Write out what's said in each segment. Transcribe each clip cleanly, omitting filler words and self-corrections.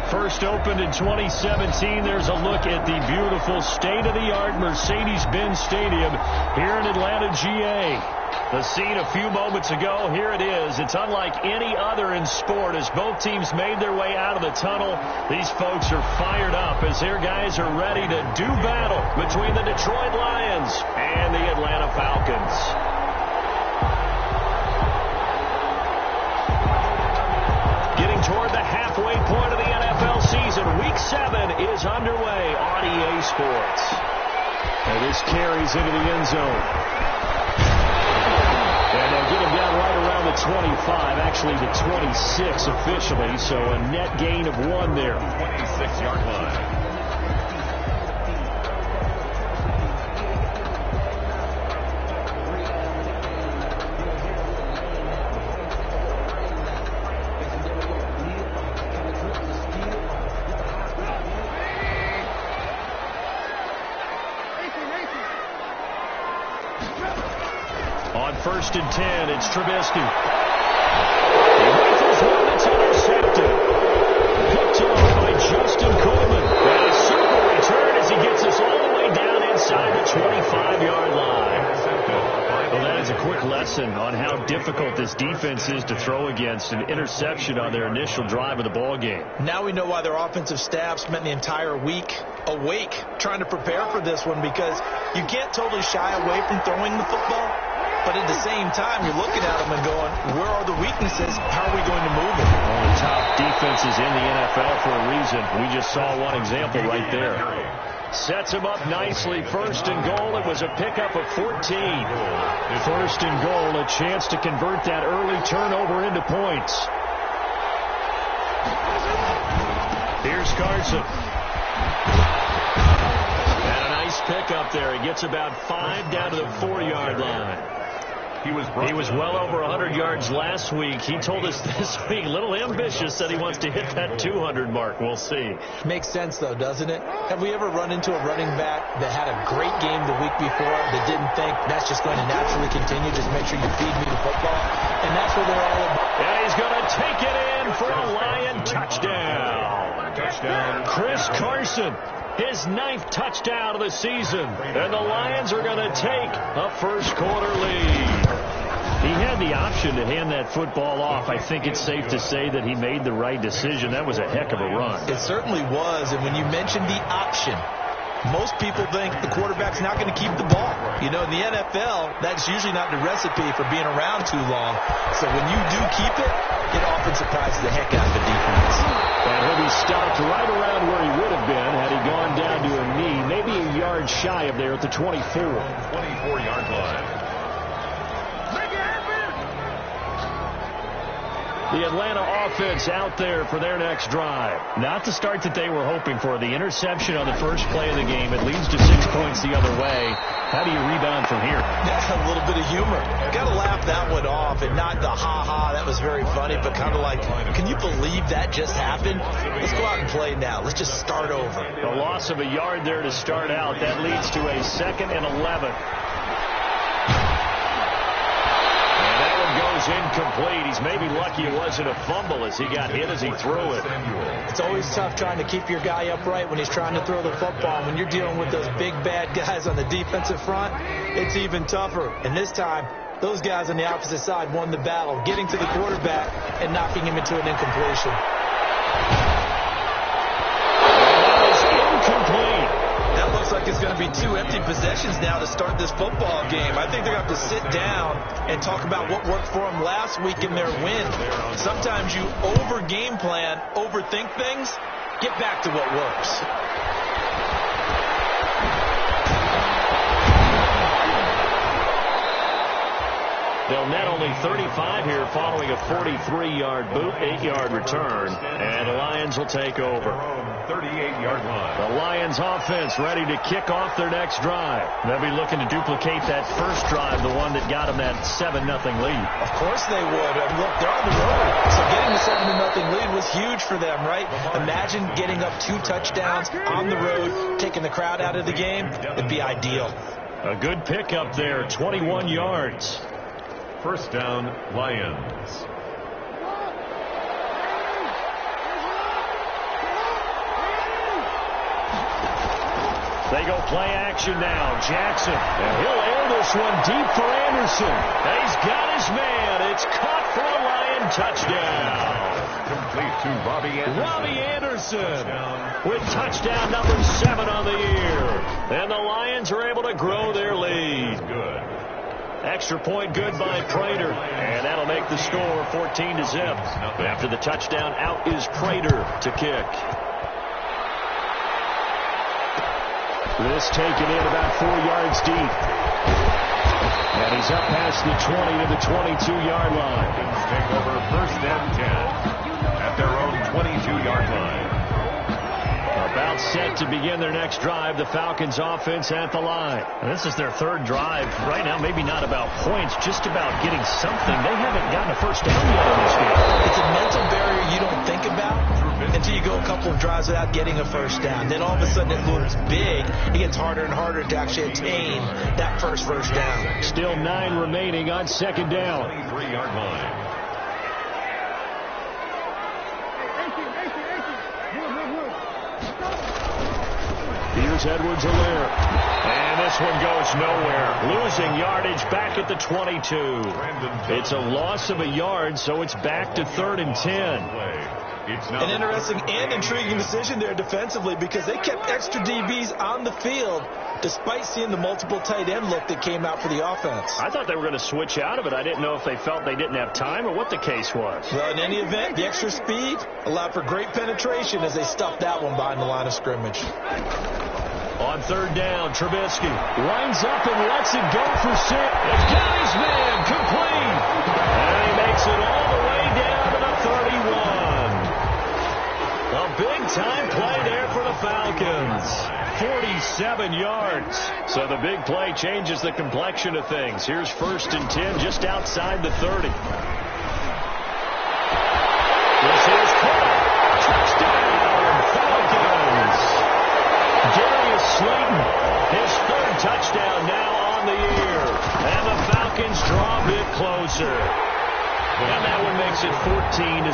first opened in 2017. There's a look at the beautiful state-of-the-art Mercedes-Benz Stadium here in Atlanta, GA. The scene a few moments ago, here it is. It's unlike any other in sport as both teams made their way out of the tunnel. These folks are fired up as their guys are ready to do battle between the Detroit Lions and the Atlanta Falcons. Getting toward the halfway point of the NFL season, Week 7 is underway on EA Sports. And this carries into the end zone. And they'll get him down right around the 25, actually the 26 officially, so a net gain of 1 there. 26-yard line. First and 10, it's Trubisky. He rifles one that's intercepted. Picked off by Justin Coleman. And a super return as he gets us all the way down inside the 25-yard line. Well, that is a quick lesson on how difficult this defense is to throw against. An interception on their initial drive of the ball game. Now we know why their offensive staff spent the entire week awake trying to prepare for this one, because you can't totally shy away from throwing the football. But at the same time, you're looking at them and going, where are the weaknesses? How are we going to move it? One of the top defenses in the NFL for a reason. We just saw one example right there. Sets him up nicely. First and goal. It was a pickup of 14. First and goal. A chance to convert that early turnover into points. Here's Carson. And a nice pickup there. He gets about 5 down to the 4-yard line. He was well over 100 yards last week. He told us this week, a little ambitious, that he wants to hit that 200 mark. We'll see. Makes sense, though, doesn't it? Have we ever run into a running back that had a great game the week before that didn't think that's just going to naturally continue? Just make sure you feed me the football. And that's what they're all about. And he's going to take it in for a Lion touchdown. Chris Carson. His 9th touchdown of the season. And the Lions are going to take a first-quarter lead. He had the option to hand that football off. I think it's safe to say that he made the right decision. That was a heck of a run. It certainly was. And when you mentioned the option, most people think the quarterback's not going to keep the ball. You know, in the NFL, that's usually not the recipe for being around too long. So when you do keep it, it often surprises the heck out of the defense. And he'll be stopped right around where he would have been had he gone down to a knee, maybe a yard shy of there at the 24. 24-yard line. The Atlanta offense out there for their next drive. Not the start that they were hoping for. The interception on the first play of the game. It leads to 6 points the other way. How do you rebound from here? That's a little bit of humor. Got to laugh that one off, and not the ha-ha, that was very funny, but kind of like, can you believe that just happened? Let's go out and play now. Let's just start over. A loss of a yard there to start out. That leads to a 2nd and 11. Incomplete. He's maybe lucky it wasn't a fumble as he got hit as he threw it. It's always tough trying to keep your guy upright when he's trying to throw the football. When you're dealing with those big bad guys on the defensive front, it's even tougher. And this time, those guys on the opposite side won the battle, getting to the quarterback and knocking him into an incompletion. That is incomplete. That looks like it's going to be 2 empty possessions now to start this football game. I think they're going to have to sit down and talk about what worked for them last week in their win. Sometimes you over-game plan, overthink things. Get back to what works. They'll net only 35 here following a 43-yard boot, 8-yard return. And the Lions will take over. 38-yard line. The Lions offense ready to kick off their next drive. They'll be looking to duplicate that first drive, the one that got them that 7-0 lead. Of course they would. Look, they're on the road. So getting the 7-0 lead was huge for them, right? Imagine getting up 2 touchdowns on the road, taking the crowd out of the game. It'd be ideal. A good pickup there, 21 yards. First down, Lions. They go play action now. Jackson. And he'll air this one deep for Anderson. He's got his man. It's caught for a Lion touchdown. Complete to Robbie Anderson. Robbie Anderson with touchdown number 7 on the year. And the Lions are able to grow their lead. Good. Extra point good by Prater. And that'll make the score 14-0. After the touchdown, out is Prater to kick. This taken in about 4 yards deep. And he's up past the 20 to the 22-yard line. Take over 1st and 10 at their own 22-yard line. About set to begin their next drive. The Falcons offense at the line. And this is their 3rd drive. Right now, maybe not about points, just about getting something. They haven't gotten a first down yet in this game. It's a mental barrier you don't think about until you go a couple of drives without getting a first down. Then all of a sudden it looms big. It gets harder and harder to actually attain that first down. Still 9 remaining on 2nd down. 23-yard line. Here's Edwards-Helaire. And this one goes nowhere. Losing yardage back at the 22. It's a loss of a yard, so it's back to 3rd and 10. An interesting and intriguing decision there defensively because they kept extra DBs on the field despite seeing the multiple tight end look that came out for the offense. I thought they were going to switch out of it. I didn't know if they felt they didn't have time or what the case was. Well, in any event, the extra speed allowed for great penetration as they stuffed that one behind the line of scrimmage. On 3rd down, Trubisky winds up and lets it go for 6. He's got his man complete. And he makes it all the way down to the 31. A big-time play there for the Falcons. 47 yards. So the big play changes the complexion of things. Here's 1st and 10 just outside the 30. This is caught. Touchdown, Falcons. Darius Slayton, his 3rd touchdown now on the year. And the Falcons draw a bit closer. And that one makes it 14-7.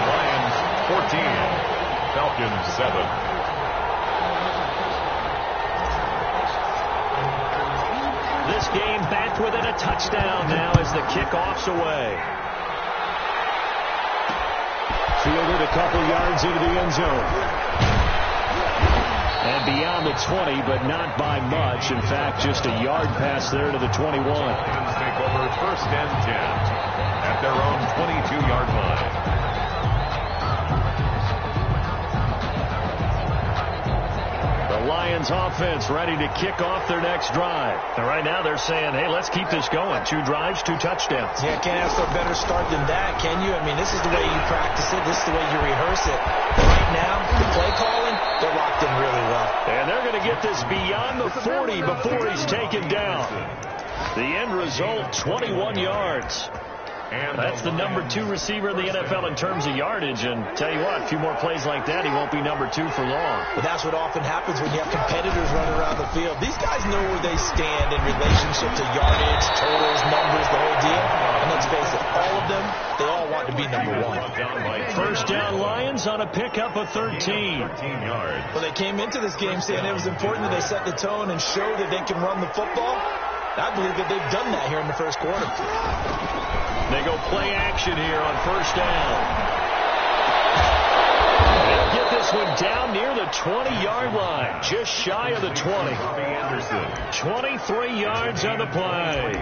Lions 14, Falcons 7. This game back within a touchdown now as the kickoff's away. Fielded a couple yards into the end zone. And beyond the 20, but not by much. In fact, just a yard pass there to the 21. Lions take over 1st and 10 at their own 22-yard line. The Lions offense ready to kick off their next drive. And right now they're saying, hey, let's keep this going. 2 drives, 2 touchdowns. Yeah, can't ask for a better start than that, can you? I mean, this is the way you practice it. This is the way you rehearse it. But right now, the play calling, they're locked in really well. And they're going to get this beyond the 40 before he's taken down. The end result, 21 yards. And that's the number 2 receiver in the NFL in terms of yardage. And tell you what, a few more plays like that, he won't be number 2 for long. But that's what often happens when you have competitors running around the field. These guys know where they stand in relationship to yardage, totals, numbers, the whole deal. And let's face it, all of them, they all want to be number 1. 1st down Lions on a pickup of 13. 13 yards. Well, they came into this game saying it was important that they set the tone and show that they can run the football. I believe that they've done that here in the first quarter. They go play action here on 1st down. They'll get this one down near the 20-yard line, just shy of the 20. Robbie Anderson. 23 yards on the play.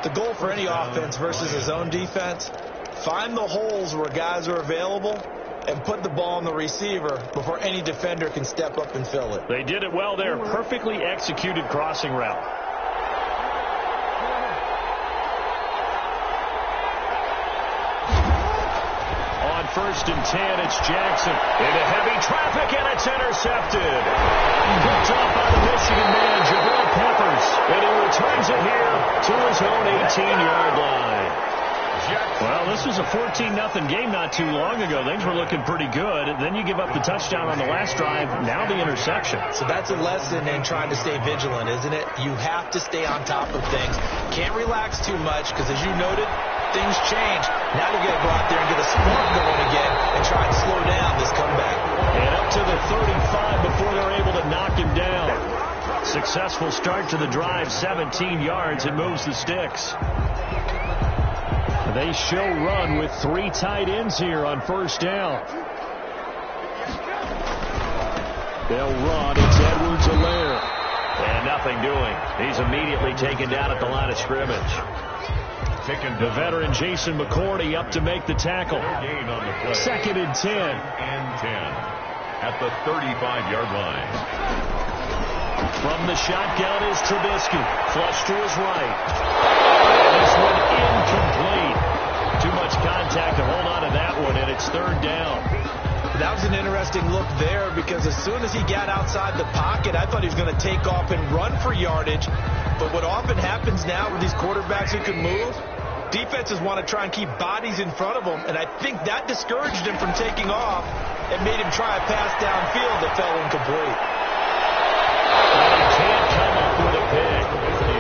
The goal for any offense versus his own defense, find the holes where guys are available and put the ball on the receiver before any defender can step up and fill it. They did it well there. Perfectly executed crossing route. On 1st and 10, it's Jackson into heavy traffic, and it's intercepted. Picked off by the Michigan man, Jabril Peppers, and he returns it here to his own 18-yard line. Well, this was a 14-0 game not too long ago. Things were looking pretty good. Then you give up the touchdown on the last drive. Now the interception. So that's a lesson in trying to stay vigilant, isn't it? You have to stay on top of things. Can't relax too much because, as you noted, things change. Now they're going to go out there and get a spark going again and try and slow down this comeback. And up to the 35 before they're able to knock him down. Successful start to the drive, 17 yards, and moves the sticks. They show run with 3 tight ends here on first down. They'll run. It's Edwards-Helaire. And nothing doing. He's immediately taken down at the line of scrimmage. The veteran Jason McCourty up to make the tackle. Gain on the play. 2nd and 10. And 10 at the 35-yard line. From the shotgun is Trubisky. Flush to his right. This one incomplete. Too much contact to hold on to that one, and it's 3rd down. That was an interesting look there because as soon as he got outside the pocket, I thought he was going to take off and run for yardage. But what often happens now with these quarterbacks who can move, defenses want to try and keep bodies in front of them, and I think that discouraged him from taking off and made him try a pass downfield that fell incomplete. He can't come up with a pick.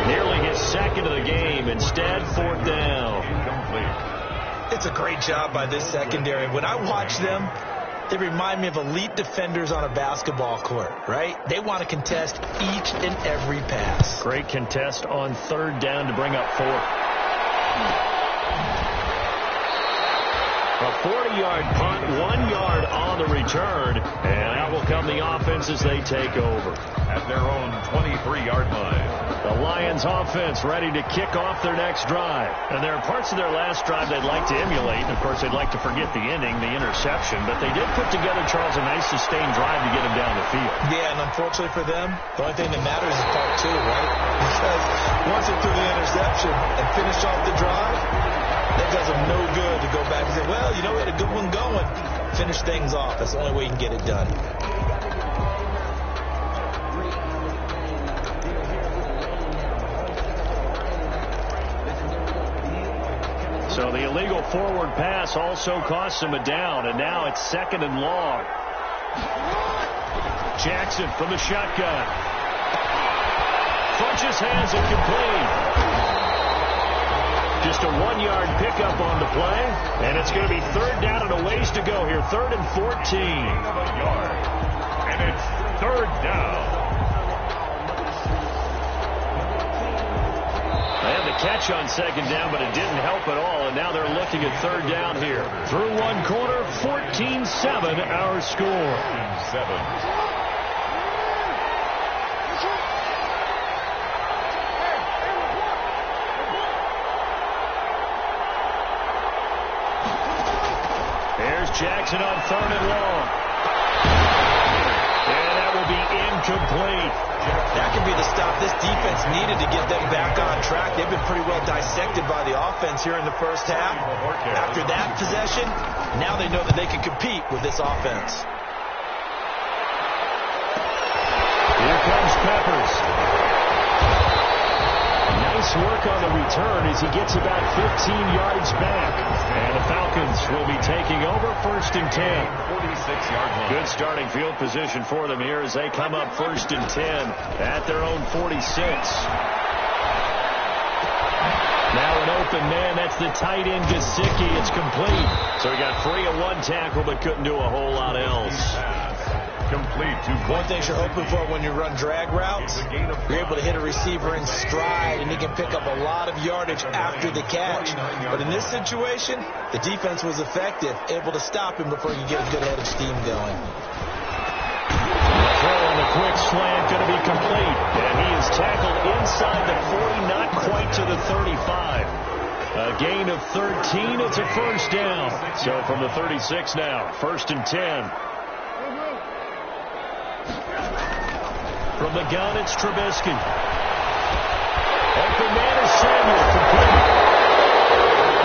Nearly his 2nd of the game. Instead, 4th down. Incomplete. It's a great job by this secondary. When I watch them, they remind me of elite defenders on a basketball court, right? They want to contest each and every pass. Great contest on 3rd down to bring up 4th. A 40-yard punt, 1 yard on the return, and out will come the offense as they take over. At their own 23-yard line. The Lions offense ready to kick off their next drive. And there are parts of their last drive they'd like to emulate. Of course, they'd like to forget the ending, the interception, but they did put together, Charles, a nice sustained drive to get him down the field. Yeah, and unfortunately for them, the only thing that matters is part 2, right? Because once they threw the interception and finished off the drive, that does them no good to go back and say, well, you know, we had a good one going. Finish things off. That's the only way you can get it done. So the illegal forward pass also costs him a down, and now it's 2nd and long. Jackson from the shotgun. Funches has it complete. Just a 1-yard pickup on the play, and it's going to be 3rd down and a ways to go here. 3rd and 14. And it's 3rd down. They had the catch on 2nd down, but it didn't help at all, and now they're looking at 3rd down here. Through 1 quarter, 14-7 our score. 7. Jackson on 3rd and long. And that will be incomplete. That could be the stop this defense needed to get them back on track. They've been pretty well dissected by the offense here in the first half. After that possession, now they know that they can compete with this offense. Here comes Peppers. Nice work on the return as he gets about 15 yards back. And the Falcons will be taking over 1st and 10. 46-yard line. Good starting field position for them here as they come up 1st and 10 at their own 46. Now an open man. That's the tight end, Gesicki. It's complete. So he got free of 1 tackle but couldn't do a whole lot else. Complete to one thing you're hoping for when you run drag routes, you're able to hit a receiver in stride, and he can pick up a lot of yardage after the catch. But in this situation, the defense was effective, able to stop him before you get a good head of steam going. Throw on the quick slant, going to be complete. And he is tackled inside the 40, not quite to the 35. A gain of 13, it's a 1st down. So from the 36 now, 1st and 10. From the gun, it's Trubisky. Open man is Samuel. Complete.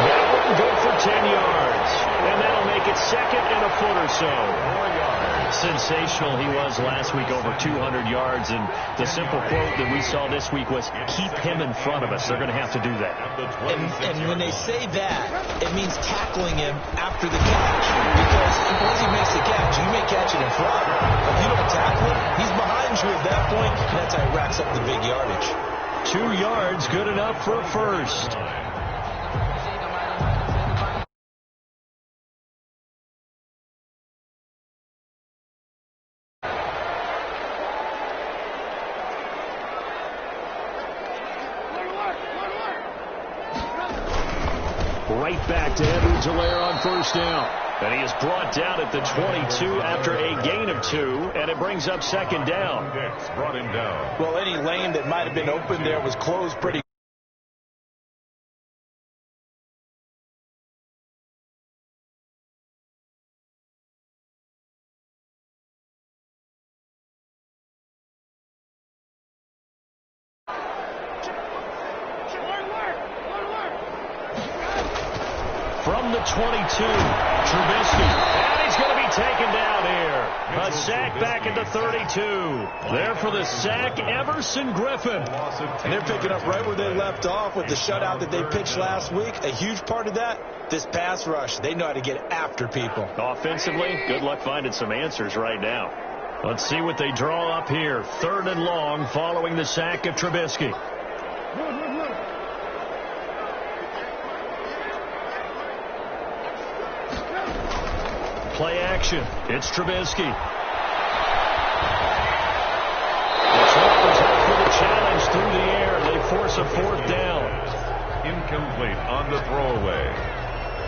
That one good for 10 yards. And that'll make it 2nd and a foot or so. 4 yards. Sensational he was last week, over 200 yards. And the simple quote that we saw this week was, keep him in front of us. They're going to have to do that. And when they say that, it means tackling him after the catch. Because once he makes the catch, you may catch it in front. But if you don't tackle him, he's behind you at that point. And that's how he racks up the big yardage. 2 yards, good enough for a 1st. right back to Edwards-Helaire on first down. And he is brought down at the 22 after a gain of 2, and it brings up second down. Brought him down. Well, any lane that might have been open there was closed pretty. From the 22, Trubisky. And he's going to be taken down here. A sack back at the 32. There for the sack, Everson Griffin. And they're picking up right where they left off with the shutout that they pitched last week. A huge part of that, this pass rush. They know how to get after people. Offensively, good luck finding some answers right now. Let's see what they draw up here. 3rd and long following the sack of Trubisky. Play action. It's Trubisky. The Chargers up for the challenge through the air. They force a 4th down. Incomplete on the throwaway.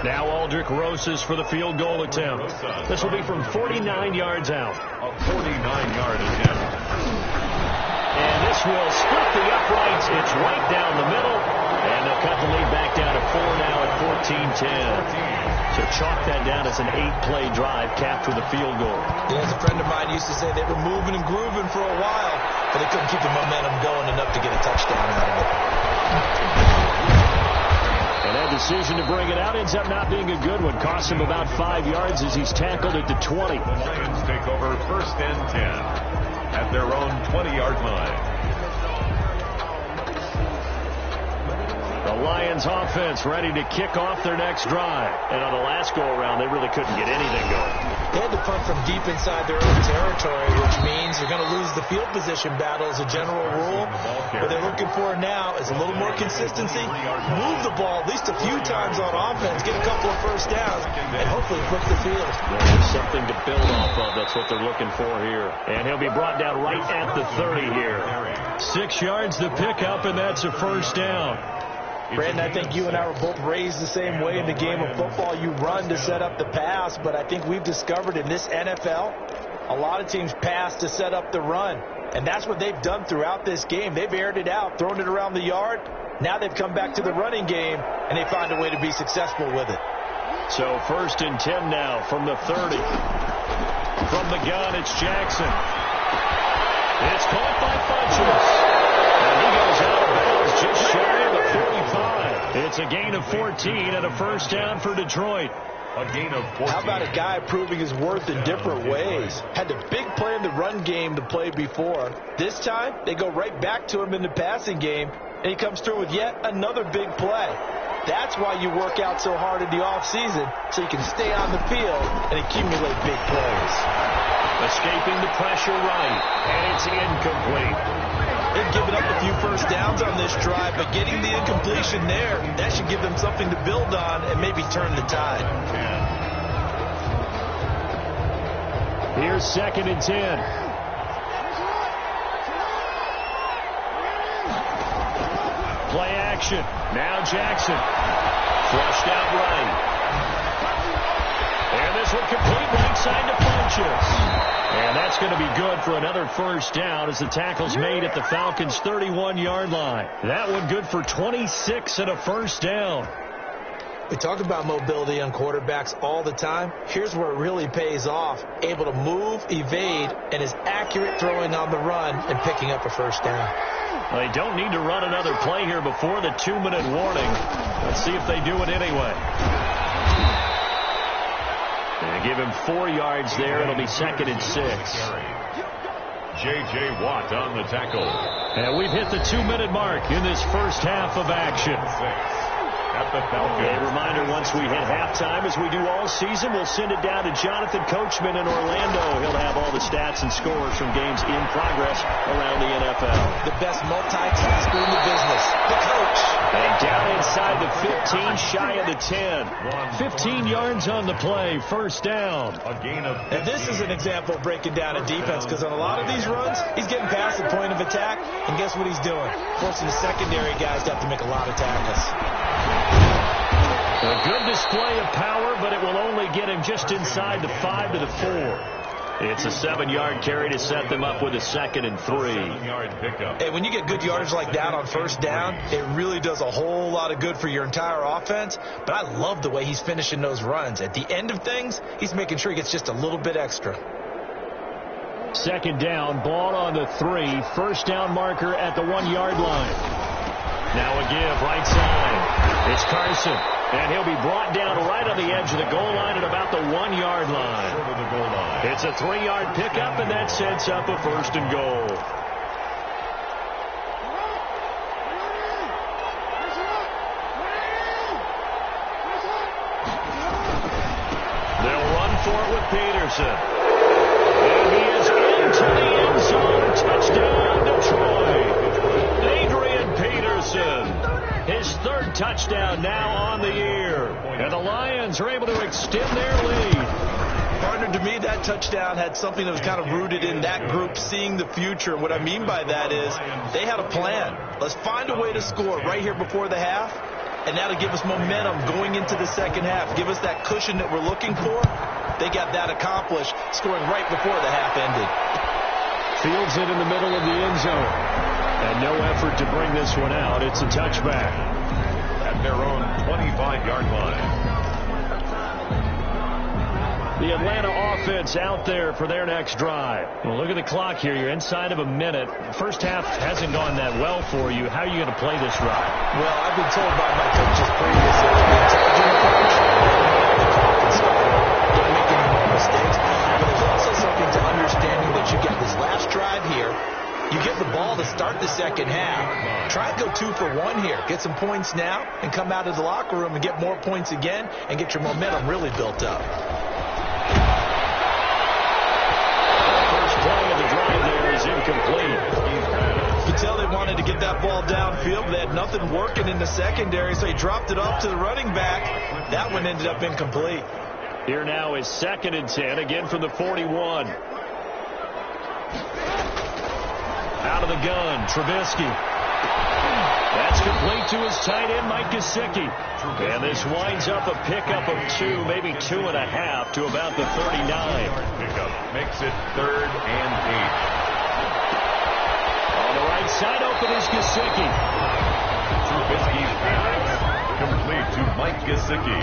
Now Aldrick Rosas for the field goal attempt. This will be from 49 yards out. A 49-yard attempt. And this will split the uprights. It's right down the middle. And they'll cut the lead back down to 4 now at 14-10. So chalk that down as an 8-play drive capped with a field goal. Yeah, as a friend of mine used to say, they were moving and grooving for a while, but they couldn't keep the momentum going enough to get a touchdown out of it. And that decision to bring it out ends up not being a good one. Costs him about 5 yards as he's tackled at the 20. The Lions take over 1st and 10 at their own 20-yard line. The Lions offense ready to kick off their next drive. And on the last go-around, they really couldn't get anything going. They had to punt from deep inside their own territory, which means you're going to lose the field position battle as a general rule. What they're looking for now is a little more consistency. Move the ball at least a few times on offense, get a couple of first downs, and hopefully flip the field. There's something to build off of. That's what they're looking for here. And he'll be brought down right at the 30 here. 6 yards to pick up, and that's a first down. Brandon, I think you and I were both raised the same way in the game of football. You run to set up the pass, but I think we've discovered in this NFL, a lot of teams pass to set up the run. And that's what they've done throughout this game. They've aired it out, thrown it around the yard. Now they've come back to the running game, and they find a way to be successful with it. So 1st and 10 now from the 30. From the gun, it's Jackson. It's caught by Funchess. And he goes out of bounds just shy of the 45. It's a gain of 14 and a first down for Detroit. A gain of 14. How about a guy proving his worth in different ways? Had the big play in the run game to play before. This time, they go right back to him in the passing game, and he comes through with yet another big play. That's why you work out so hard in the offseason, so you can stay on the field and accumulate big plays. Escaping the pressure right, and it's incomplete. They've given up a few first downs on this drive, but getting the incompletion there, that should give them something to build on and maybe turn the tide. Here's 2nd and 10. Play action. Now Jackson. Flushed out right. And this one complete right side to Funchess. And that's going to be good for another first down as the tackle's made at the Falcons' 31-yard line. That one good for 26 and a first down. We talk about mobility on quarterbacks all the time. Here's where it really pays off. Able to move, evade, and is accurate throwing on the run and picking up a first down. Well, they don't need to run another play here before the 2-minute warning. Let's see if they do it anyway. And give him 4 yards there. It'll be 2nd and 6. J.J. Watt on the tackle. And we've hit the 2-minute mark in this first half of action. At the Falcons. A reminder, once we hit halftime, as we do all season, we'll send it down to Jonathan Coachman in Orlando. He'll have all the stats and scores from games in progress around the NFL. The best multitasker in the business, the coach. And down inside the 15, shy of the 10. 15 yards on the play, first down. A gain of 15. And this is an example of breaking down a defense, because on a lot of these runs, he's getting past the point of attack, and guess what he's doing? Forcing the secondary guys to have to make a lot of tackles. A good display of power, but it will only get him just inside the 5 to the 4. It's a 7-yard carry to set them up with a 2nd and 3. 7-yard pickup. Hey, when you get good yardage like that on first down, it really does a whole lot of good for your entire offense. But I love the way he's finishing those runs. At the end of things, he's making sure he gets just a little bit extra. 2nd down, ball on the 3. 1st down marker at the 1-yard line. Now a give, right side. It's Carson, and he'll be brought down right on the edge of the goal line at about the 1-yard line. Over the goal line. It's a 3-yard pickup, and that sets up a 1st and goal. They'll run for it with Peterson. And he is into the end zone. Touchdown, Detroit. Adrian Peterson. His 3rd touchdown now on the year. And the Lions are able to extend their lead. Partner, to me, that touchdown had something that was kind of rooted in that group seeing the future. And what I mean by that is they had a plan. Let's find a way to score right here before the half, and that'll give us momentum going into the second half. Give us that cushion that we're looking for. They got that accomplished, scoring right before the half ended. Fields it in the middle of the end zone. And no effort to bring this one out. It's a touchback. At their own 25-yard line. The Atlanta offense out there for their next drive. Well, look at the clock here. You're inside of a minute. First half hasn't gone that well for you. How are you going to play this drive? Well, I've been told by my coaches previously to be intelligent approach. The clock and start. Don't make any more mistakes. But there's also something to understanding that you get this last drive here. You get the ball to start the second half. Try and go 2 for 1 here. Get some points now and come out of the locker room and get more points again and get your momentum really built up. First play of the drive there is incomplete. You can tell they wanted to get that ball downfield, but they had nothing working in the secondary, so he dropped it off to the running back. That one ended up incomplete. Here now is 2nd and 10, again from the 41. Out of the gun, Trubisky. That's complete to his tight end, Mike Gesicki. And this winds up a pickup of 2, maybe 2.5 to about the 39. Pickup makes it 3rd and 8. On the right side, open is Gesicki. Trubisky's pass complete to Mike Gesicki.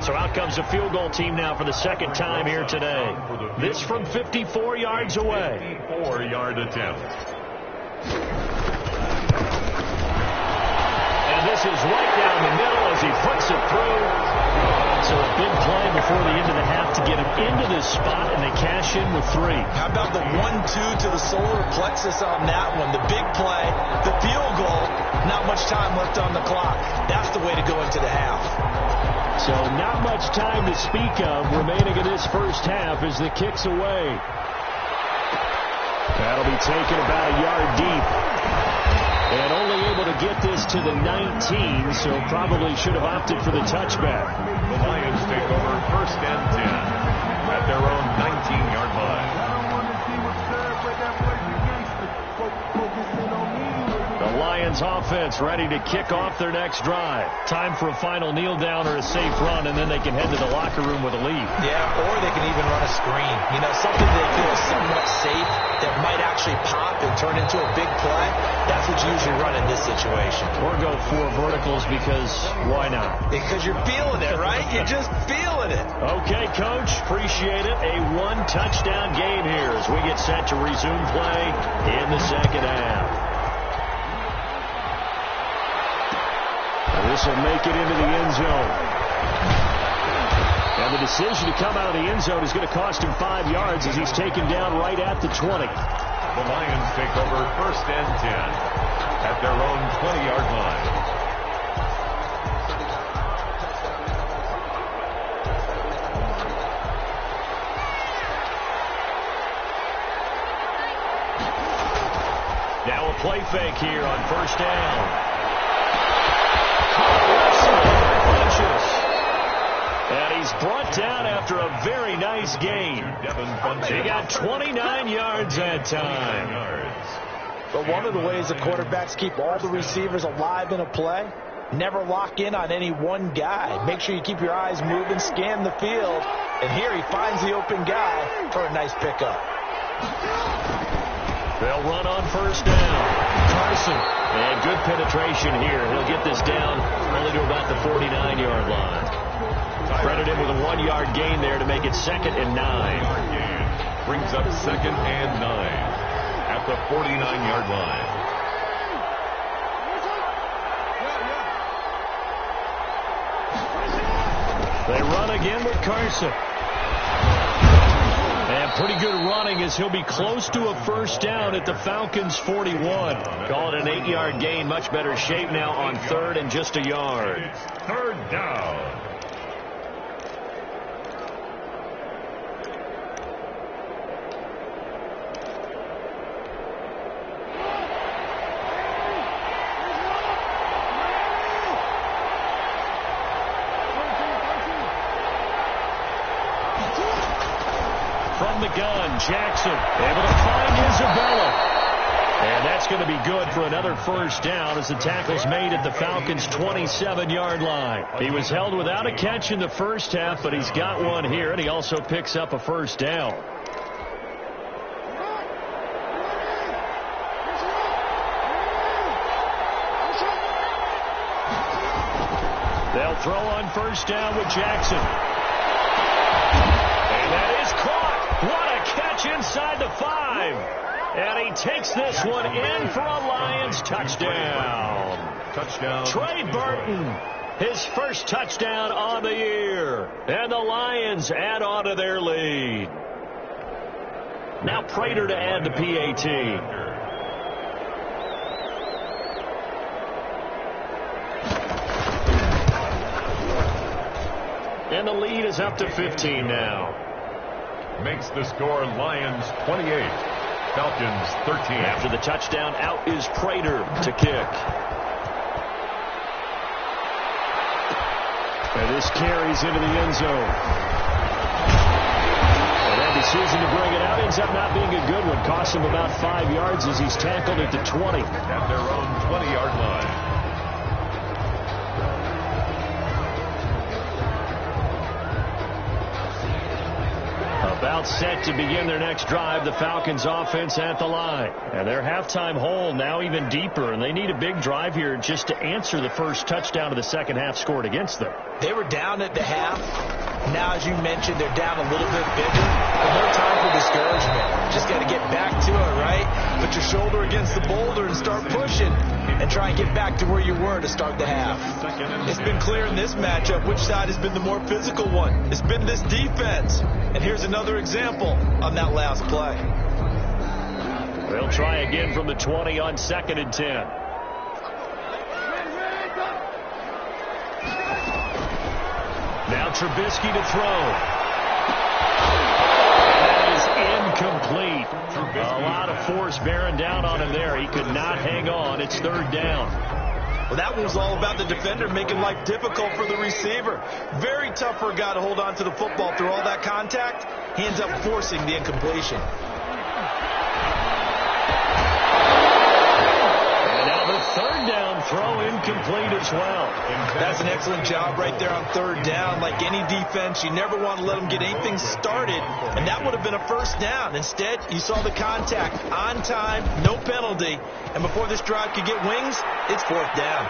So out comes a field goal team now for the 2nd time here today. This from 54 yards away. 54-yard attempt. And this is right down the middle as he puts it through. So a big play before the end of the half to get him into this spot, and they cash in with 3. How about the 1-2 to the solar plexus on that one? The big play, the field goal, not much time left on the clock. That's the way to go into the half. So not much time to speak of remaining in this first half as the kick's away. That'll be taken about a yard deep. And only able to get this to the 19, so probably should have opted for the touchback. The Lions take over 1st and 10 at their own 19-yard line. The Lions offense ready to kick off their next drive. Time for a final kneel down or a safe run, and then they can head to the locker room with a lead. Yeah, or they can even run a screen. You know, something they feel is somewhat safe that might actually pop and turn into a big play. That's what you usually run in this situation. Or go 4 verticals because why not? Because you're feeling it, right? You're just feeling it. Okay, Coach. Appreciate it. A 1-touchdown game here as we get set to resume play in the second half. This will make it into the end zone. And the decision to come out of the end zone is going to cost him 5 yards as he's taken down right at the 20. The Lions take over 1st and 10 at their own 20-yard line. Now a play fake here on 1st down. And he's brought down after a very nice gain. He got 29 yards that time. But one of the ways the quarterbacks keep all the receivers alive in a play Never lock in on any one guy. Make sure you keep your eyes moving, scan the field. And here he finds the open guy for a nice pickup. They'll run on first down. Carson. And good penetration here. He'll get this down only to about the 49-yard line. Credit him with a 1-yard gain there to make it 2nd and 9. Brings up 2nd and 9 at the 49-yard line. They run again with Carson. And pretty good running as he'll be close to a first down at the Falcons' 41. Call it an 8-yard gain. Much better shape now on 3rd and just a yard. 3rd down. From the gun, Jackson able to find Isabella. And that's going to be good for another first down as the tackle's made at the Falcons' 27-yard line. He was held without a catch in the first half, but he's got one here, and he also picks up a first down. They'll throw on first down with Jackson. And that is caught. What a catch inside the 5. And he takes this one in for a Lions touchdown. Touchdown. Trey Burton, his first touchdown on the year. And the Lions add on to their lead. Now Prater to add the PAT. And the lead is up to 15 now. Makes the score Lions 28, Falcons 13. After the touchdown, out is Prater to kick. And this carries into the end zone. And that decision to bring it out ends up not being a good one. Costs him about 5 yards as he's tackled at the 20. At their own 20-yard line. About set to begin their next drive, the Falcons offense at the line. And their halftime hole now even deeper, and they need a big drive here just to answer the first touchdown of the second half scored against them. They were down at the half. Now, as you mentioned, they're down a little bit bigger. But no time for discouragement. Just got to get back to it, right? Put your shoulder against the boulder and start pushing. And try and get back to where you were to start the half. It's been clear in this matchup which side has been the more physical one. It's been this defense. And here's another example on that last play. They'll try again from the 20 on 2nd and 10. Now Trubisky to throw. That is incomplete. A lot of force bearing down on him there. He could not hang on. It's 3rd down. Well, that one was all about the defender making life difficult for the receiver. Very tough for a guy to hold on to the football through all that contact. He ends up forcing the incompletion. And now the 3rd down throw incomplete as well. That's an excellent job right there on 3rd down. Like any defense, you never want to let them get anything started. And that would have been a first down. Instead, you saw the contact on time, no penalty. And before this drive could get wings, it's 4th down.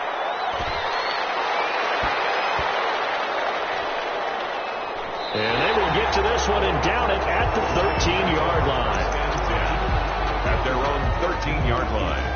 And they will get to this one and down it at the 13-yard line. At their own 13-yard line.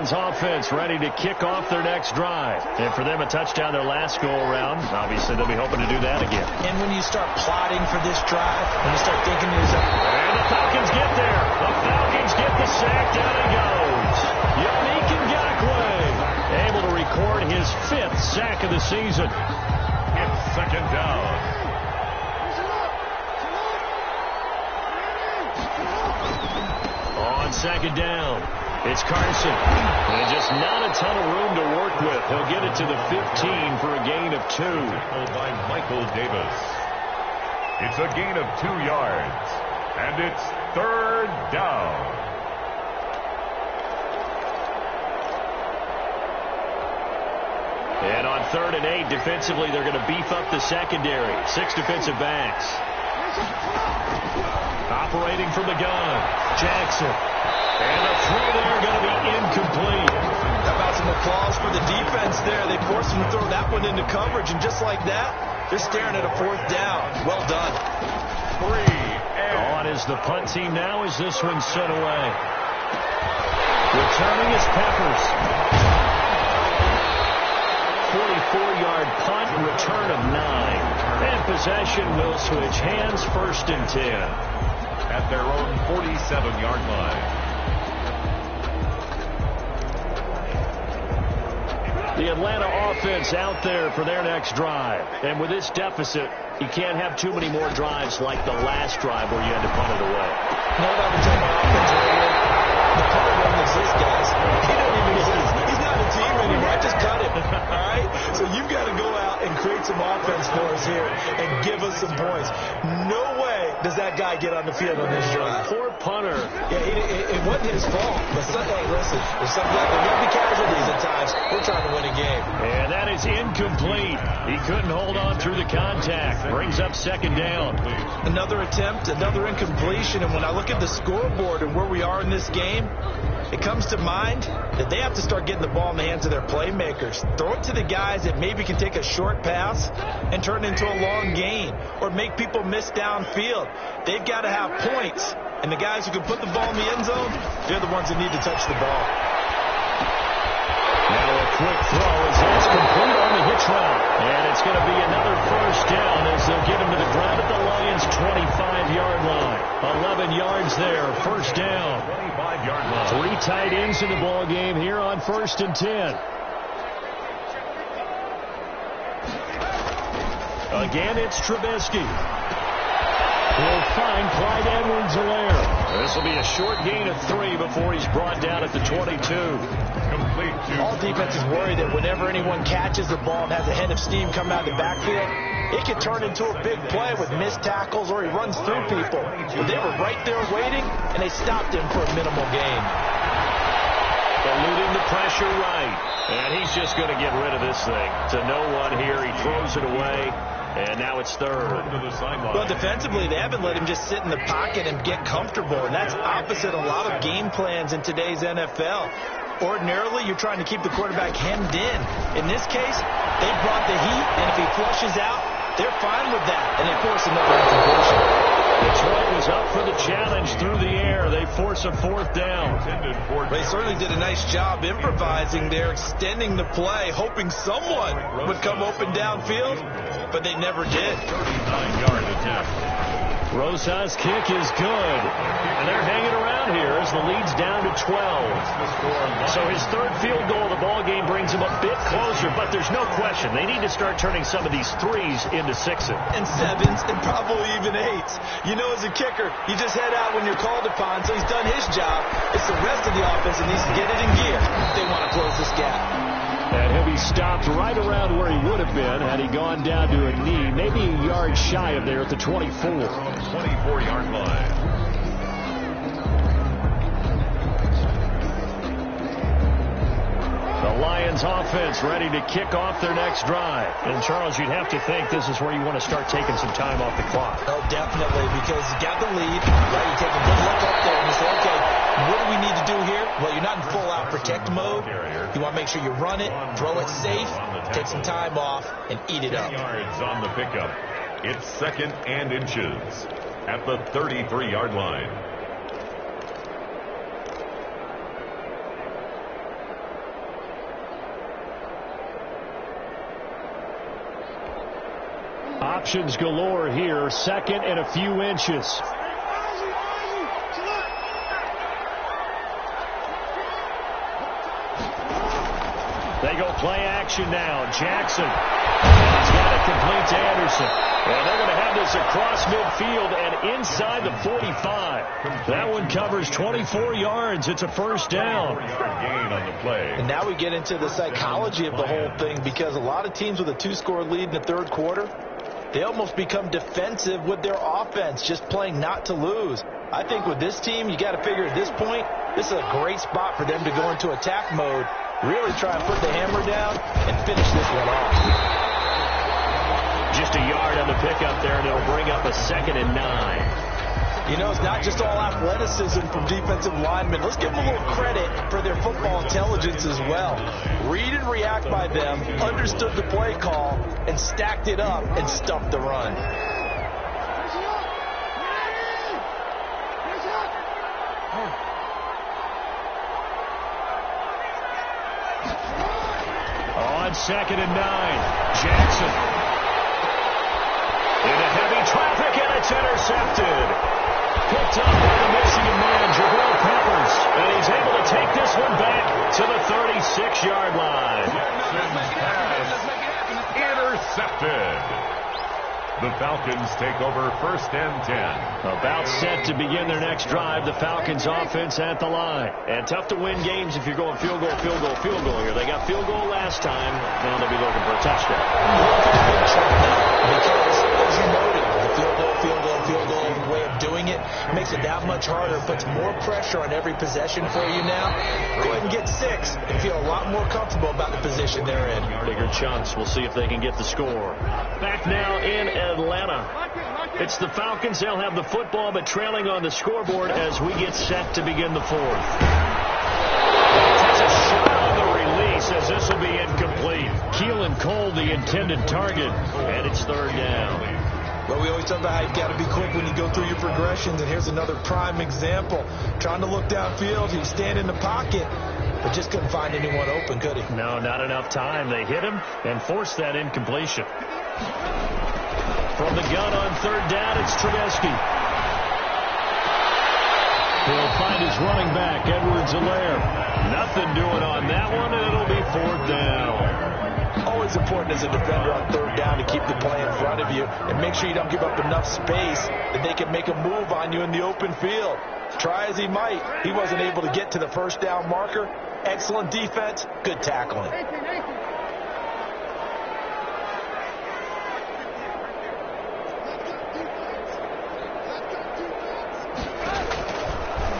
Offense ready to kick off their next drive. And for them, a touchdown their last go-around. Obviously, they'll be hoping to do that again. And when you start plotting for this drive, when you start thinking to yourself, and the Falcons get there. The Falcons get the sack. Down he goes. Yannick Ngakoue able to record his 5th sack of the season. It's 2nd down. second down. It's Carson. And just not a ton of room to work with. He'll get it to the 15 for a gain of 2. By Michael Davis. It's a gain of 2 yards. And it's third down. And on 3rd and 8, defensively, they're going to beef up the secondary. 6 defensive backs. Operating from the gun, Jackson. And the throw there going to be incomplete. How about some applause for the defense there? They forced him to throw that one into coverage, and just like that, they're staring at a 4th down. Well done. 3 and on is the punt team now as this one's sent away. Returning is Peppers. 44-yard punt, return of 9. And possession will switch hands, 1st and 10. At their own 47-yard line. The Atlanta offense out there for their next drive. And with this deficit, you can't have too many more drives like the last drive where you had to punt it away. No, I would tell my offense earlier, the punter doesn't exist, guys. He doesn't even exist. He's not a team anymore. I just cut him. All right? So you've got to go out and create some offense for us here and give us some points. No way does that guy get on the field on this drive. Poor punter. Yeah, it wasn't his fault. But hey, listen, there's something like there will be casualties at times. We're trying to win a game. And that is incomplete. He couldn't hold on through the contact. Brings up 2nd down. Another attempt, another incompletion. And when I look at the scoreboard and where we are in this game, it comes to mind that they have to start getting the ball in the hands of their playmakers. Throw it to the guys that maybe can take a short pass and turn it into a long gain or make people miss downfield. They've got to have points. And the guys who can put the ball in the end zone, they're the ones that need to touch the ball. Now a quick throw as that's complete on the hitch route. And it's going to be another 1st down as they'll get him to the ground at the Lions' 25-yard line. 11 yards there, 1st down. 25-yard line. 3 tight ends in the ball game here on 1st and 10. Again, it's Trubisky. He'll find Clyde Edwards-Helaire. This will be a short gain of 3 before he's brought down at the 22. Complete to all defenses worry that whenever anyone catches the ball and has a head of steam come out of the backfield, it could turn into a big play with missed tackles or he runs through people. But they were right there waiting, and they stopped him for a minimal gain. Eluding the pressure right. And he's just going to get rid of this thing. To no one here. He throws it away. And now it's 3rd. Well, defensively, they haven't let him just sit in the pocket and get comfortable. And that's opposite a lot of game plans in today's NFL. Ordinarily, you're trying to keep the quarterback hemmed in. In this case, they brought the heat, and if he flushes out, they're fine with that. And they force another incompletion. Detroit was up for the challenge through the air. They force a 4th down. They certainly did a nice job improvising there, extending the play, hoping someone would come open downfield, but they never did. 39-yard attempt. Rosa's kick is good. And they're hanging around here as the lead's down to 12. So his 3rd field goal of the ball game brings him a bit closer, but there's no question. They need to start turning some of these 3s into 6s. And 7s and probably even 8s. You know, as a kicker, you just head out when you're called upon, so he's done his job. It's the rest of the offense that needs to get it in gear if they want to close this gap. And he'll be stopped right around where he would have been had he gone down to a knee, maybe a yard shy of there at the 24. 24-yard line. The Lions offense ready to kick off their next drive. And, Charles, you'd have to think this is where you want to start taking some time off the clock. Oh, definitely, because you got the lead. Right, you take a good look up there and you say, okay, what do we need to do here? Well, you're not in full-out protect mode. You want to make sure you run it, throw it safe, take some time off, and eat it up. 10 yards on the pickup. It's 2nd and inches at the 33-yard line. Options galore here. 2nd and a few inches. They go play action now. Jackson. And he's got it complete to Anderson. And they're going to have this across midfield and inside the 45. That one covers 24 yards. It's a first down. Gain on the play. And now we get into the psychology of the whole thing, because a lot of teams with a 2-score lead in the third quarter, they almost become defensive with their offense, just playing not to lose. I think with this team, you got to figure at this point, this is a great spot for them to go into attack mode, really try and put the hammer down and finish this one off. Just a yard on the pickup there, and it'll bring up a 2nd and 9. You know, it's not just all athleticism from defensive linemen. Let's give them a little credit for their football intelligence as well. Read and react by them, understood the play call, and stacked it up and stuffed the run. On 2nd and 9, Jackson. Into heavy traffic, and it's intercepted. Picked up by the Michigan man, Jabril Peppers. And he's able to take this one back to the 36-yard line. Intercepted. The Falcons take over 1st and 10. About set to begin their next drive. The Falcons offense at the line. And tough to win games if you're going field goal, field goal, field goal here. They got field goal last time. Now they'll be looking for a touchdown. Because, as you noted, the field goal way of doing it makes it that much harder, puts more pressure on every possession for you now. Go ahead and get 6 and feel a lot more comfortable about the position they're in. Bigger chunks. We'll see if they can get the score. Back now in Atlanta. It's the Falcons. They'll have the football, but trailing on the scoreboard as we get set to begin the 4th. Takes a shot on the release as this will be incomplete. Keelan Cole, the intended target, and it's 3rd down. Well, we always talk about how you've got to be quick when you go through your progressions, and here's another prime example. Trying to look downfield, he was standing in the pocket, but just couldn't find anyone open, could he? No, not enough time. They hit him and forced that incompletion. From the gun on 3rd down, it's Trubisky. He'll find his running back, Edwards-Helaire. Nothing doing on that one, and it'll be 4th down. Always important as a defender on 3rd down to keep the play in front of you and make sure you don't give up enough space that they can make a move on you in the open field. Try as he might, he wasn't able to get to the 1st down marker. Excellent defense, good tackling.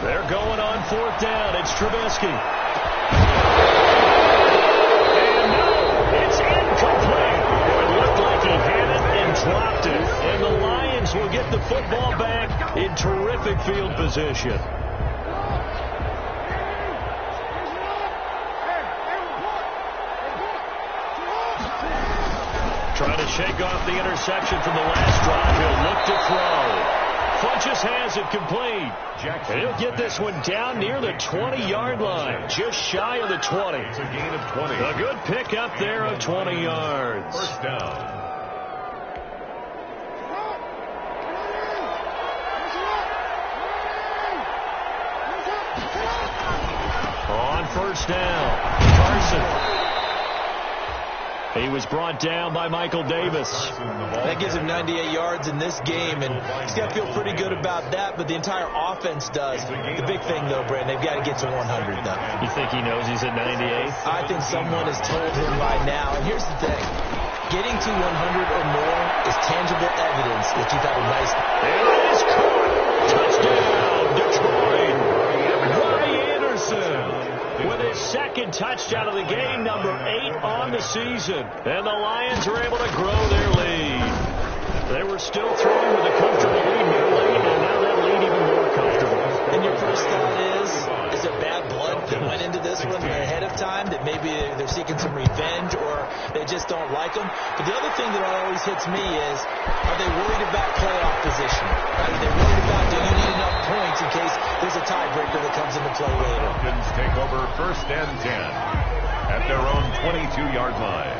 They're going on 4th down. It's Trubisky. And no, it's incomplete. It looked like he had it and dropped it. And the Lions will get the football back in terrific field position. Trying to shake off the interception from the last drive. He'll look to throw. Funches has it complete. And he'll get this one down near the 20-yard line, just shy of the 20. It's a gain of 20. A good pickup there of 20 yards. 1st down. On 1st down, Carson. He was brought down by Michael Davis. That gives him 98 yards in this game, and he's got to feel pretty good about that, but the entire offense does. The big thing, though, Brandon, they've got to get to 100, though. You think he knows he's at 98? I think someone has told him by now. And here's the thing. Getting to 100 or more is tangible evidence that you've had a nice... It is caught. Touchdown, Detroit. Ronnie Anderson with his 2nd touchdown of the game, number 8 on the season. And the Lions are able to grow their lead. They were still throwing with a comfortable lead here late, and now that lead even more comfortable. And your first thought is it bad blood that went into this one ahead of time, that maybe they're seeking some revenge or they just don't like them? But the other thing that always hits me is, are they worried about playoff position? Right? Are they worried about, do you need enough points in case there's a tiebreaker that comes into play later? Falcons take over 1st and 10 at their own 22-yard line.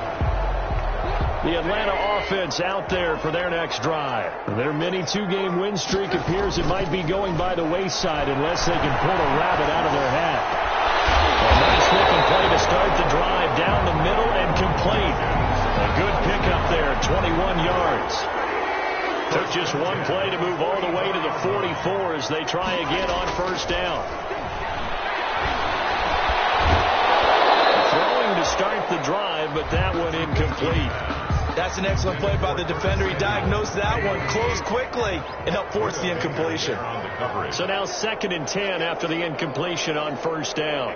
The Atlanta offense out there for their next drive. Their mini 2-game win streak appears it might be going by the wayside unless they can pull a rabbit out of their hat. A nice looking play to start the drive down the 21 yards. Took just one play to move all the way to the 44 as they try again on first down. Throwing to start the drive, but that one incomplete. That's an excellent play by the defender. He diagnosed that one, closed quickly, and helped force the incompletion. So now 2nd and 10 after the incompletion on first down.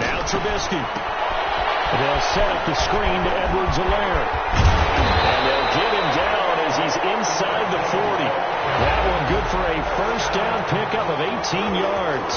Now Trubisky. They'll set up the screen to Edwards-Helaire. And they'll get him down as he's inside the 40. That one good for a first down pickup of 18 yards.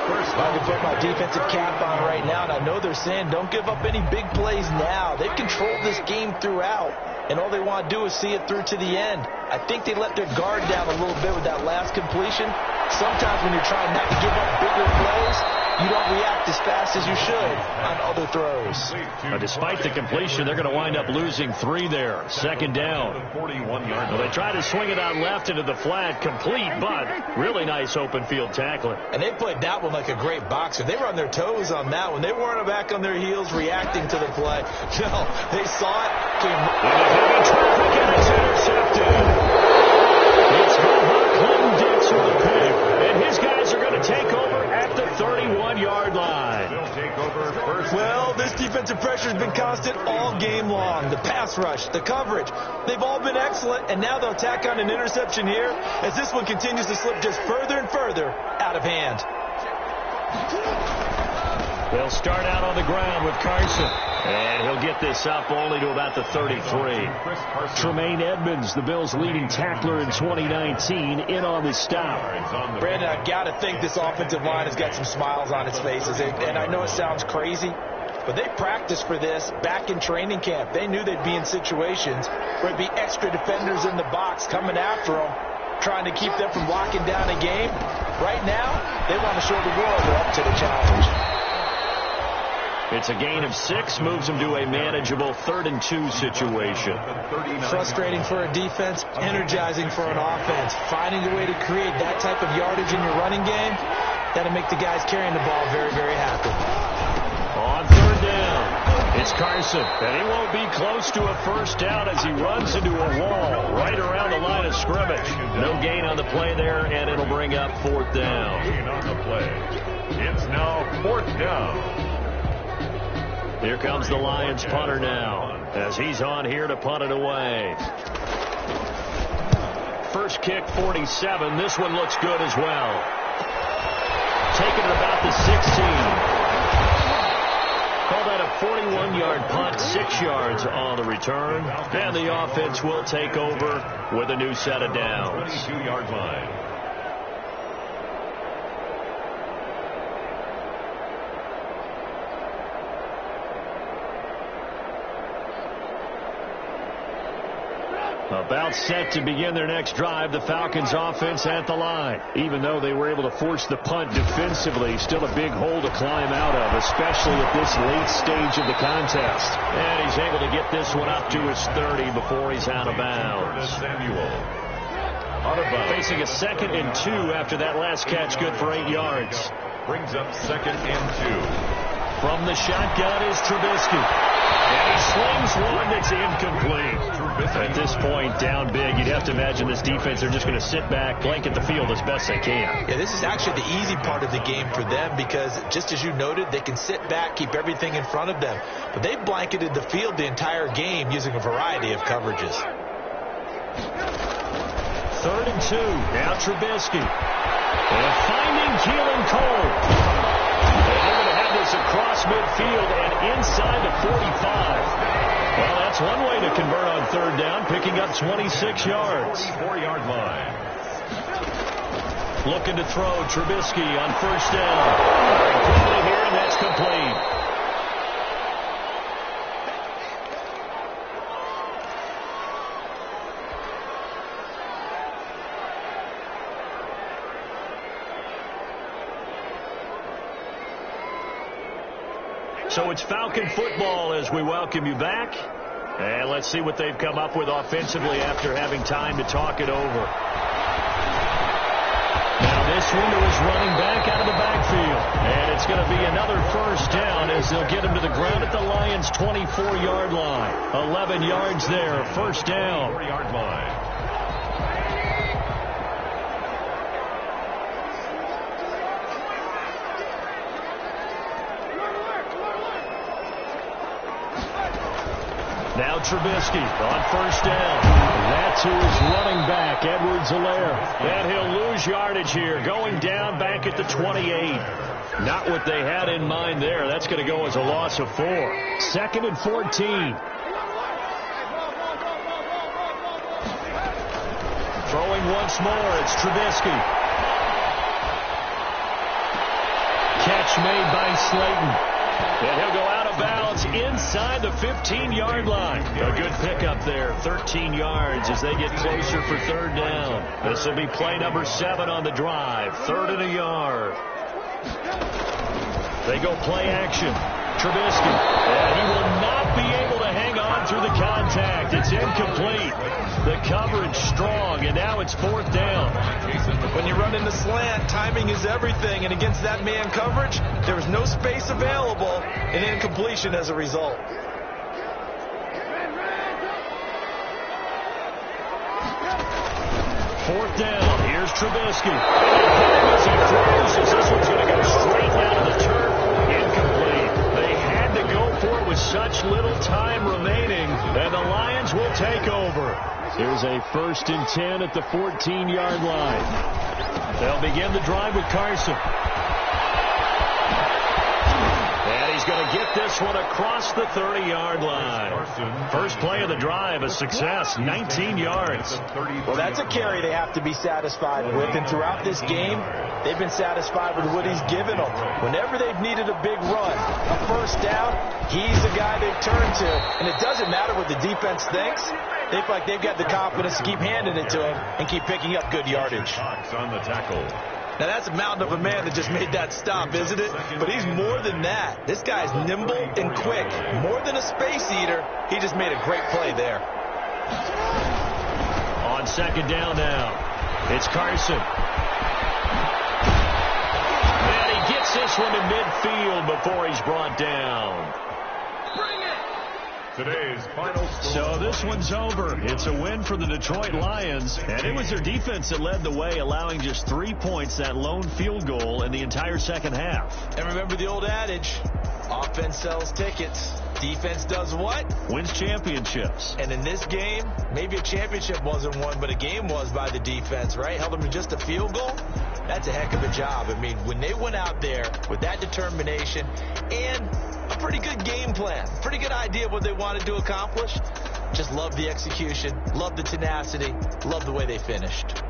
I can put my defensive cap on right now, and I know they're saying don't give up any big plays now. They've controlled this game throughout, and all they want to do is see it through to the end. I think they let their guard down a little bit with that last completion. Sometimes when you're trying not to give up bigger plays, you don't react as fast as you should on other throws. Despite the completion, they're going to wind up losing 3 there. 2nd down. Well, they try to swing it out left into the flat, complete, but really nice open field tackling. And they played that one like a great boxer. They were on their toes on that one. They weren't back on their heels reacting to the play. No, they saw it, came heavy traffic, and it's intercepted. It's Clinton-Dix with a pick, and his guys are going to take over at the 31-yard line. Well, this defensive pressure has been constant all game long. The pass rush, the coverage, they've all been excellent, and now they'll tack on an interception here as this one continues to slip just further and further out of hand. They'll start out on the ground with Carson. And he'll get this up only to about the 33. Tremaine Edmonds, the Bills' leading tackler in 2019, in on the stop. Brandon, I've got to think this offensive line has got some smiles on its faces. And I know it sounds crazy, but they practiced for this back in training camp. They knew they'd be in situations where it'd be extra defenders in the box coming after them, trying to keep them from locking down a game. Right now, they want to show the world they're up to the challenge. It's a gain of 6, moves them to a manageable 3rd and 2 situation. Frustrating for a defense, energizing for an offense. Finding a way to create that type of yardage in your running game, that'll make the guys carrying the ball very, very happy. On 3rd down, it's Carson, and he won't be close to a first down as he runs into a wall right around the line of scrimmage. No gain on the play there, and it'll bring up 4th down. Gain on the play. It's now 4th down. Here comes the Lions punter now as he's on here to punt it away. First kick, 47. This one looks good as well. Taking it about the 16. Call that a 41-yard punt, 6 yards on the return. And the offense will take over with a new set of downs. 22-yard line. About set to begin their next drive, the Falcons offense at the line. Even though they were able to force the punt defensively, still a big hole to climb out of, especially at this late stage of the contest. And he's able to get this one up to his 30 before he's out of bounds. Facing a 2nd and 2 after that last catch, good for 8 yards. Brings up 2nd and 2. From the shotgun is Trubisky. And he slings one that's incomplete. At this point, down big, you'd have to imagine this defense, they're just going to sit back, blanket the field as best they can. Yeah, this is actually the easy part of the game for them because, just as you noted, they can sit back, keep everything in front of them. But they blanketed the field the entire game using a variety of coverages. 3rd and 2. Now Trubisky. And finding Keelan Cole. They're going to have this across midfield and inside the 45. Well, that's one way to convert on 3rd down, picking up 26 yards. 4-yard line. Looking to throw Trubisky on 1st down. Quickly here, and that's complete. So it's Falcon football as we welcome you back. And let's see what they've come up with offensively after having time to talk it over. Now this one to his running back out of the backfield. And it's going to be another first down as they'll get him to the ground at the Lions' 24-yard line. 11 yards there, first down. 4-yard line. Now Trubisky on first down. That's who is running back, Edwards-Helaire. And he'll lose yardage here, going down back at the 28. Not what they had in mind there. That's going to go as a loss of 4. 2nd and 14. Throwing once more, it's Trubisky. Catch made by Slayton. And he'll go out of bounds inside the 15-yard line. A good pickup there, 13 yards as they get closer for third down. This will be play number 7 on the drive, 3rd and a yard. They go play action. Trubisky, and he will not be able to hang on through the contact. It's incomplete. The coverage strong, and now it's 4th down. When you run in the slant, timing is everything, and against that man coverage, there was no space available, and incompletion as a result. Fourth down. Here's Trubisky. As he throws, this one's going to go straight down to the turf. Incomplete. They had to go for it with such little time remaining, and the Lions will take over. Here's a 1st and 10 at the 14-yard line. They'll begin the drive with Carson. And he's going to get this one across the 30-yard line. First play of the drive, a success, 19 yards. Well, that's a carry they have to be satisfied with, and throughout this game, they've been satisfied with what he's given them. Whenever they've needed a big run, a first down, he's the guy they've turned to. And it doesn't matter what the defense thinks. They feel like they've got the confidence to keep handing it to him and keep picking up good yardage. On the tackle. Now, that's a mountain of a man that just made that stop, isn't it? But he's more than that. This guy's nimble and quick. More than a space eater, he just made a great play there. On 2nd down now, it's Carson. And he gets this one to midfield before he's brought down. Today's final score. So this one's over. It's a win for the Detroit Lions, and it was their defense that led the way, allowing just 3 points, that lone field goal in the entire second half. And remember the old adage, offense sells tickets. Defense does what? Wins championships. And in this game, maybe a championship wasn't won, but a game was by the defense, right? Held them to just a field goal. That's a heck of a job. I mean, when they went out there with that determination and a pretty good game plan, pretty good idea of what they wanted to accomplish, just love the execution, love the tenacity, love the way they finished.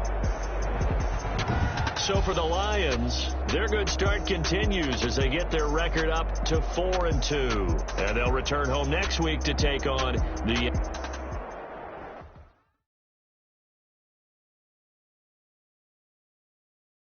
So for the Lions, their good start continues as they get their record up to 4-2. And they'll return home next week to take on the